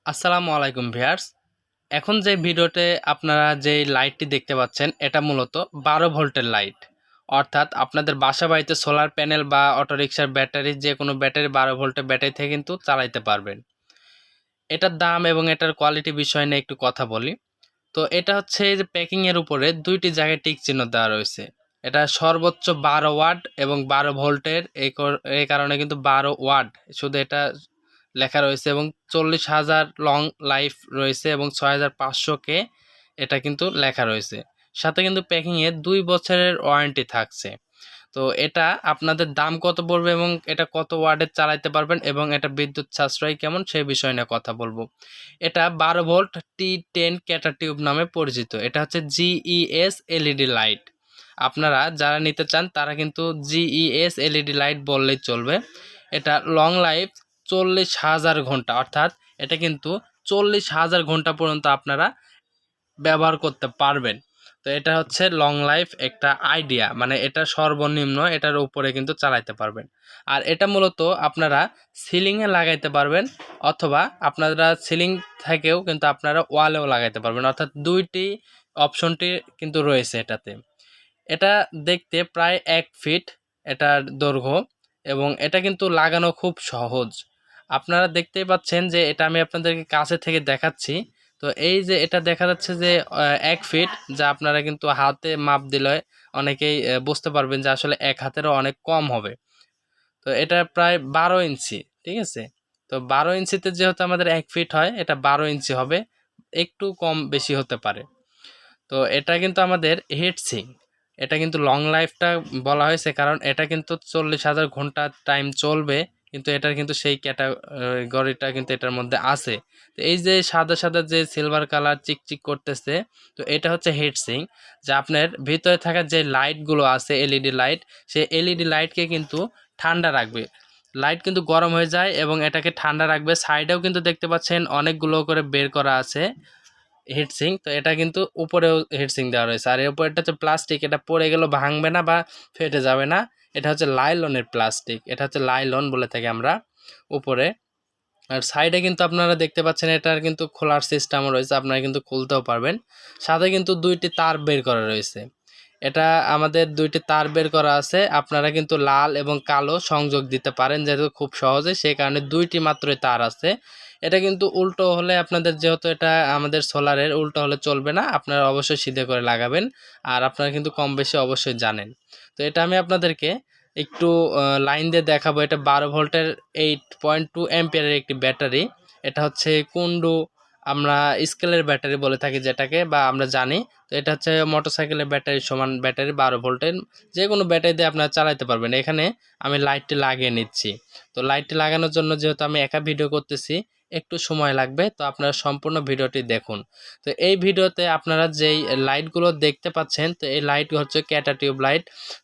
আসসালামু আলাইকুম ভিউয়ার্স। এখন যে ভিডিওতে আপনারা যে লাইটটি দেখতে পাচ্ছেন এটা মূলত 12 ভোল্টের লাইট। অর্থাৎ আপনাদের বাসা-বাড়িতে সোলার প্যানেল বা অটোরিকশার ব্যাটারি যেকোনো ব্যাটারি 12 ভোল্টের ব্যাটারি থেকে কিন্তু চালাইতে পারবেন। এটার দাম এবং এটার কোয়ালিটি বিষয় নিয়ে একটু কথা বলি। তো এটা হচ্ছে এই যে প্যাকিং এর উপরে ২টি জায়গায় টিক চিহ্ন দেওয়া রয়েছে। এটা সর্বোচ্চ 12 ওয়াট এবং 12 ভোল্টের এই কারণে কিন্তু 12 ওয়াট শুধু এটা লেখা রয়েছে এবং 40,000 লং লাইফ রয়েছে এবং 6,500 কে এটা কিন্তু লেখা রয়েছে। সাথে কিন্তু প্যাকিং এ ২ বছরের ওয়ারেন্টি থাকছে। তো এটা আপনাদের দাম কত পড়বে এবং এটা কত ওয়াটের চালাতে পারবেন এবং এটা বিদ্যুৎ সাশ্রয় কেমন সেই বিষয় নিয়ে কথা বলবো। এটা 12 ভোল্ট T10 ক্যাটা টিউব নামে পরিচিত। এটা হচ্ছে জিইএস এলইডি লাইট। আপনারা যারা নিতে চান তারা কিন্তু জিইএস এলইডি লাইট বললেই চলবে। এটা লং লাইফ 40,000 ঘন্টা, অর্থাৎ এটা কিন্তু 40,000 ঘন্টা পর্যন্ত আপনারা ব্যবহার করতে পারবেন। তো এটা হচ্ছে লং লাইফ একটা আইডিয়া, মানে এটা সর্বনিম্ন এটার উপরে কিন্তু চালাইতে পারবেন। আর এটা মূলত আপনারা সিলিংয়ে লাগাইতে পারবেন অথবা আপনারা সিলিং থেকেও কিন্তু আপনারা ওয়ালেও লাগাইতে পারবেন, অর্থাৎ দুইটি অপশনটি কিন্তু রয়েছে এটাতে। এটা দেখতে প্রায় ১ ফিট এটার দৈর্ঘ্য এবং এটা কিন্তু লাগানো খুব সহজ। আপনারা দেখতেই পাচ্ছেন যে এটা আমি আপনাদেরকে কাছে থেকে দেখাচ্ছি। তো এই যে এটা দেখা যাচ্ছে যে ১ ফিট, যা আপনারা কিন্তু হাতে মাপ দিলে অনেকেই বুঝতে পারবেন যে আসলে ১ হাতেরও অনেক কম হবে। তো এটা প্রায় ১২ ইঞ্চি, ঠিক আছে? তো ১২ ইঞ্চিতে যেহেতু আমাদের ১ ফিট হয়, এটা ১২ ইঞ্চি হবে। একটু কম বেশি হতে পারে। তো এটা কিন্তু আমাদের হিটসিঙ্ক। এটা কিন্তু লং লাইফটা বলা হয়েছে কারণ এটা কিন্তু 40,000 ঘন্টা টাইম চলবে। কিন্তু এটার কিন্তু সেই ক্যাটাগরিটা কিন্তু এটার মধ্যে আছে। তো এই যে সাদা, সাদা যে সিলভার কালার চিকচিক করতেছে, তো এটা হচ্ছে হিটসিঙ্ক। যা আপনার ভিতরে থাকা যে লাইটগুলো আছে এলইডি লাইট, সেই এলইডি লাইটকে কিন্তু ঠান্ডা রাখবে। লাইট কিন্তু গরম হয়ে যায় এবং এটাকে ঠান্ডা রাখবে। সাইডেও কিন্তু দেখতে পাচ্ছেন অনেকগুলো করে বের করা আছে হিটসিঙ্ক। তো এটা কিন্তু উপরেও হিটসিঙ্ক দেওয়া রয়েছে। আর এর উপরেরটা হচ্ছে প্লাস্টিক, এটা পড়ে গেলেও ভাঙবে না বা ফেটে যাবে না। এটা হচ্ছে লাইলনের প্লাস্টিক। এটা হচ্ছে লাইলন বলে থাকি আমরা উপরে। আর সাইডে কিন্তু আপনারা দেখতে পাচ্ছেন এটার কিন্তু খোলার সিস্টেমও রয়েছে। আপনারা কিন্তু খুলতেও পারবেন। সাথে কিন্তু ২টি তার বের করা রয়েছে। এটা আমাদের ২টি তার বের করা আছে। আপনারা কিন্তু লাল এবং কালো সংযোগ দিতে পারেন যেহেতু খুব সহজে, সেই কারণে ২টি মাত্রই তার আছে। এটা কিন্তু উল্টো হলে আপনাদের, যেহেতু এটা আমাদের সোলারের, উল্টো হলে চলবে না। আপনারা অবশ্যই সিধে করে লাগাবেন। আর আপনারা কিন্তু কম বেশি অবশ্যই জানেন। তো এটা আমি আপনাদেরকে একটু লাইন দিয়ে দেখাবো। এটা 12 ভোল্টের 8.2 অ্যাম্পিয়ারের একটি ব্যাটারি। এটা হচ্ছে কুন্ডু, আমরা স্কেলের ব্যাটারি বলে থাকি যেটাকে, বা আমরা জানি। তো এটা হচ্ছে মোটরসাইকেলের ব্যাটারির সমান ব্যাটারি, 12 ভোল্টের। যেকোনো ব্যাটারি দিয়ে আপনারা চালাতে পারবেন। এখানে আমি লাইটটি লাগিয়ে নিচ্ছি। তো লাইটটি লাগানোর জন্য যেহেতু আমি একা ভিডিও করতেছি, একটু সময় লাগবে। তো আপনারা সম্পূর্ণ ভিডিওটি দেখুন। তো এই ভিডিওতে আপনারা যেই লাইটগুলো দেখতে পাচ্ছেন, তো এই লাইট হচ্ছে ক্যাটা টিউব লাইট।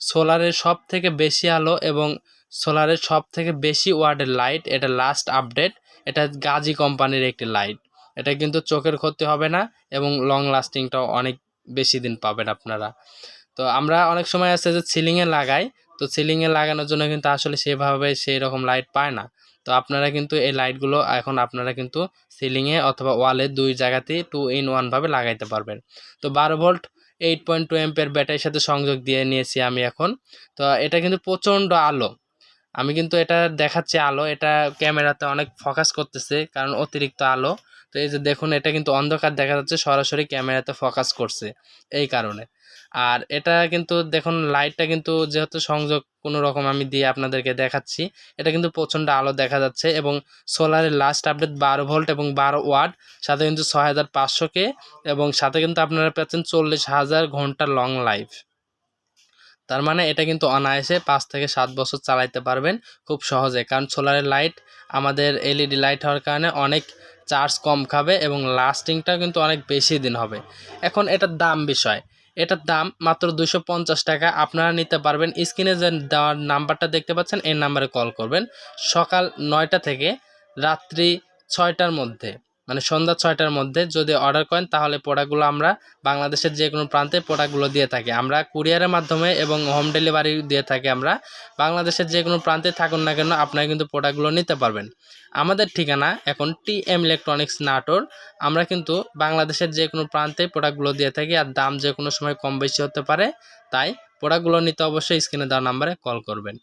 সোলারের সবথেকে বেশি আলো এবং সোলারের সবথেকে বেশি ওয়াটের লাইট। এটা লাস্ট আপডেট। এটা গাজী কোম্পানির একটি লাইট। এটা কিন্তু চোখের ক্ষতি হবে না এবং লং লাস্টিংটাও অনেক বেশি দিন পাবেন আপনারা। তো আমরা অনেক সময় আছে যে সিলিংয়ে লাগাই। তো সিলিংয়ে লাগানোর জন্য কিন্তু আসলে সেভাবে সেই রকম লাইট পায় না। তো আপনারা কিন্তু এই লাইটগুলো এখন আপনারা কিন্তু সিলিংয়ে অথবা ওয়ালে ২ জায়গাতেই 2 in 1 ভাবে লাগাইতে পারবেন। তো 12 ভোল্ট 8.2 অ্যাম্পিয়ার ব্যাটারির সাথে সংযোগ দিয়ে নিয়েছি আমি এখন। তো এটা কিন্তু প্রচণ্ড আলো। আমি কিন্তু এটা দেখাচ্ছি আলো, এটা ক্যামেরাতে অনেক ফোকাস করতেছে কারণ অতিরিক্ত আলো। তো এই যে দেখুন, এটা কিন্তু অন্ধকার দেখা যাচ্ছে, সরাসরি ক্যামেরাতে ফোকাস করছে এই কারণে। আর এটা কিন্তু দেখুন লাইটটা কিন্তু যেহেতু সংযোগ কোনো রকম আমি দিয়ে আপনাদেরকে দেখাচ্ছি, এটা কিন্তু প্রচণ্ড আলো দেখা যাচ্ছে এবং সোলারের লাস্ট আপডেট 12 ভোল্ট এবং 12 ওয়াট, সাথে কিন্তু 6,500 কে এবং সাথে কিন্তু আপনারা পাচ্ছেন 40,000 ঘন্টা লং লাইফ। তার মানে এটা কিন্তু অনায়াসে ৫ থেকে ৭ বছর চালাইতে পারবেন খুব সহজে। কারণ সোলারের লাইট আমাদের এলইডি লাইট হওয়ার কারণে অনেক চার্জ কম খাবে এবং লাস্টিংটাও কিন্তু অনেক বেশি দিন হবে। এখন এটার দাম বিষয়। এটার দাম মাত্র ২৫০ টাকা। আপনারা নিতে পারবেন। স্ক্রিনে যে দেওয়ার নাম্বারটা দেখতে পাচ্ছেন, এই নাম্বারে কল করবেন। সকাল ৯টা থেকে রাত্রি ৬টার মধ্যে, মানে সন্ধ্যা 6টার মধ্যে যদি অর্ডার করেন তাহলে প্রোডাক্টগুলো আমরা বাংলাদেশের যে কোনো প্রান্তে প্রোডাক্টগুলো দিয়ে থাকি। আমরা কুরিয়ারের মাধ্যমে এবং হোম ডেলিভারি দিয়ে থাকি। আমরা বাংলাদেশের যে কোনো প্রান্তে থাকুন না কেন আপনারা কিন্তু প্রোডাক্টগুলো নিতে পারবেন। আমাদের ঠিকানা এখন টিএম ইলেকট্রনিক্স নাটোর। আমরা কিন্তু বাংলাদেশের যে কোনো প্রান্তে প্রোডাক্টগুলো দিয়ে থাকি, আর দাম যে কোনো সময় কম বেশি হতে পারে। তাই প্রোডাক্টগুলো নিতে অবশ্যই স্ক্রিনে দেওয়া নাম্বারে কল করবেন।